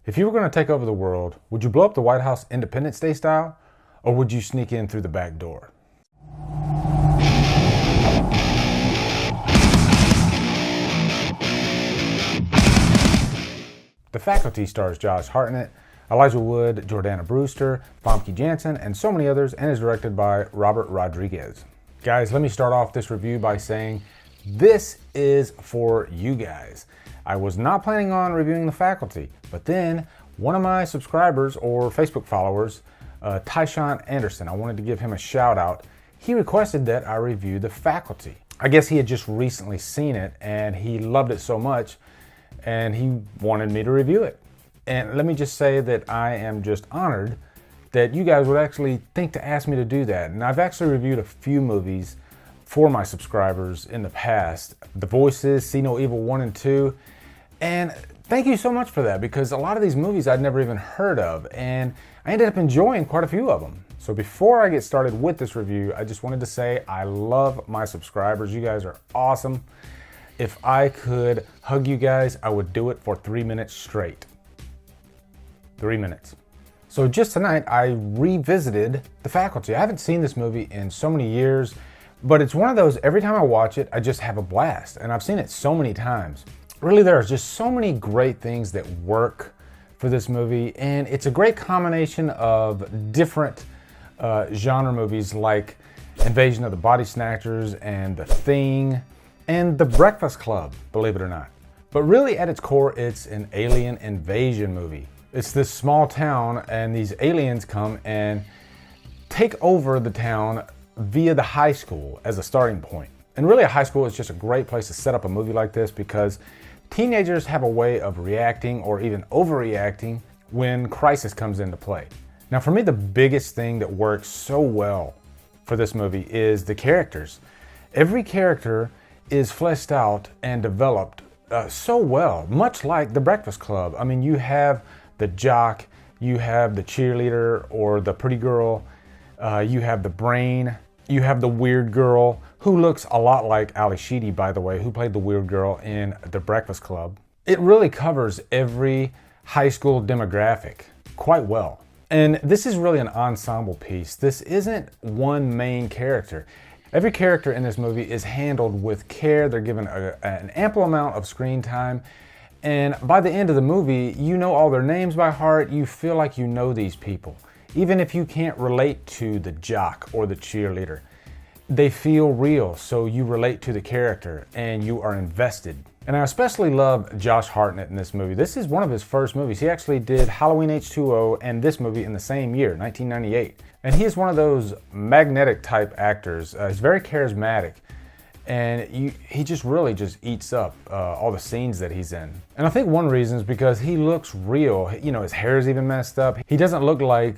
If you were going to take over the world, would you blow up the White House Independence Day style, or would you sneak in through the back door? The Faculty stars Josh Hartnett, Elijah Wood, Jordana Brewster, Famke Janssen, and so many others, and is directed by Robert Rodriguez. Guys, let me start off this review by saying this is for you guys. I was not planning on reviewing The Faculty, but then one of my subscribers or Facebook followers, Tyshawn Anderson, I wanted to give him a shout out. He requested that I review The Faculty. I guess he had just recently seen it and he loved it so much and he wanted me to review it. And let me just say that I am just honored that you guys would actually think to ask me to do that. And I've actually reviewed a few movies for my subscribers in the past. The Voices, See No Evil 1 and 2. And thank you so much for that, because a lot of these movies I'd never even heard of, and I ended up enjoying quite a few of them. So before I get started with this review, I just wanted to say I love my subscribers. You guys are awesome. If I could hug you guys, I would do it for 3 minutes straight. 3 minutes. So just tonight, I revisited The Faculty. I haven't seen this movie in so many years, but it's one of those, every time I watch it, I just have a blast. And I've seen it so many times. Really, there are just so many great things that work for this movie. And it's a great combination of different genre movies like Invasion of the Body Snatchers and The Thing and The Breakfast Club, believe it or not. But really, at its core, it's an alien invasion movie. It's this small town and these aliens come and take over the town via the high school as a starting point. And really, a high school is just a great place to set up a movie like this because teenagers have a way of reacting or even overreacting when crisis comes into play. Now, for me, the biggest thing that works so well for this movie is the characters. Every character is fleshed out and developed so well, much like The Breakfast Club. I mean, you have the jock, you have the cheerleader or the pretty girl, you have the brain, you have the weird girl, who looks a lot like Ali Sheedy, by the way, who played the weird girl in The Breakfast Club. It really covers every high school demographic quite well. And this is really an ensemble piece. This isn't one main character. Every character in this movie is handled with care. They're given an ample amount of screen time. And by the end of the movie, you know all their names by heart. You feel like you know these people. Even if you can't relate to the jock or the cheerleader, they feel real, so you relate to the character and you are invested. And I especially love Josh Hartnett in this movie. This is one of his first movies. He actually did Halloween H2O and this movie in the same year, 1998. And he is one of those magnetic type actors. He's very charismatic. And he just really just eats up all the scenes that he's in. And I think one reason is because he looks real. You know, his hair is even messed up. He doesn't look like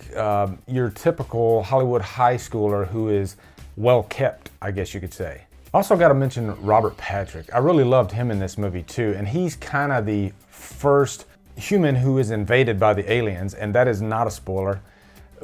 your typical Hollywood high schooler who is well kept, I guess you could say. Also got to mention Robert Patrick. I really loved him in this movie too. And he's kind of the first human who is invaded by the aliens. And that is not a spoiler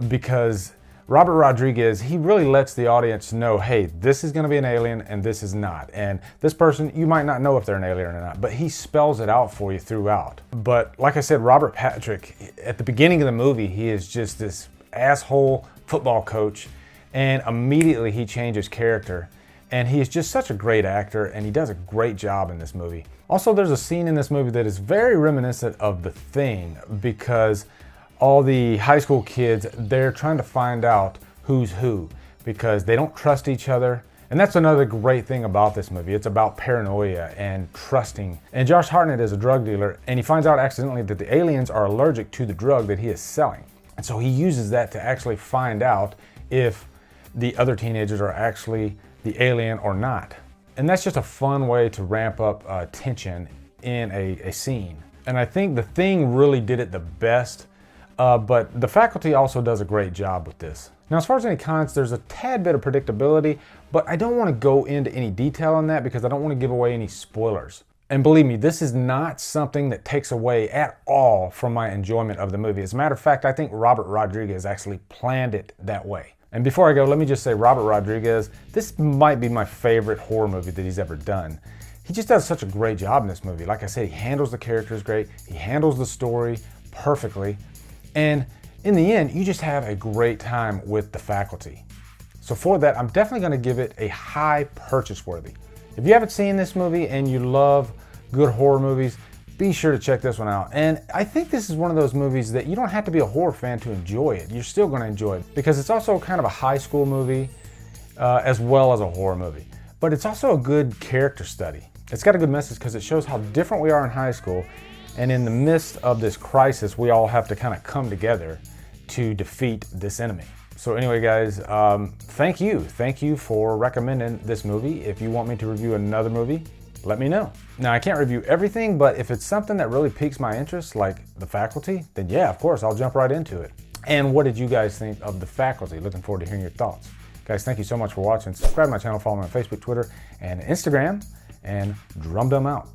because Robert Rodriguez, he really lets the audience know, hey, this is going to be an alien and this is not. And this person, you might not know if they're an alien or not, but he spells it out for you throughout. But like I said, Robert Patrick, at the beginning of the movie, he is just this asshole football coach, and immediately he changes character. And he is just such a great actor, and he does a great job in this movie. Also, there's a scene in this movie that is very reminiscent of The Thing because all the high school kids, they're trying to find out who's who because they don't trust each other. And that's another great thing about this movie. It's about paranoia and trusting. And Josh Hartnett is a drug dealer, and he finds out accidentally that the aliens are allergic to the drug that he is selling. And so he uses that to actually find out if the other teenagers are actually the alien or not. And that's just a fun way to ramp up tension in a scene. And I think The Thing really did it the best. But The Faculty also does a great job with this. Now, as far as any cons, there's a tad bit of predictability, but I don't want to go into any detail on that because I don't want to give away any spoilers. And believe me, this is not something that takes away at all from my enjoyment of the movie. As a matter of fact, I think Robert Rodriguez actually planned it that way. And before I go, let me just say Robert Rodriguez, this might be my favorite horror movie that he's ever done. He just does such a great job in this movie. Like I said, he handles the characters great, he handles the story perfectly. And in the end, you just have a great time with the faculty. So for that, I'm definitely going to give it a high purchase worthy. If you haven't seen this movie and you love good horror movies, be sure to check this one out. And I think this is one of those movies that you don't have to be a horror fan to enjoy it. You're still going to enjoy it because it's also kind of a high school movie as well as a horror movie. But it's also a good character study. It's got a good message because it shows how different we are in high school. And in the midst of this crisis, we all have to kind of come together to defeat this enemy. So anyway, guys, thank you. Thank you for recommending this movie. If you want me to review another movie, let me know. Now, I can't review everything, but if it's something that really piques my interest, like The Faculty, then yeah, of course, I'll jump right into it. And what did you guys think of The Faculty? Looking forward to hearing your thoughts. Guys, thank you so much for watching. Subscribe to my channel, follow me on Facebook, Twitter, and Instagram, and drum them out.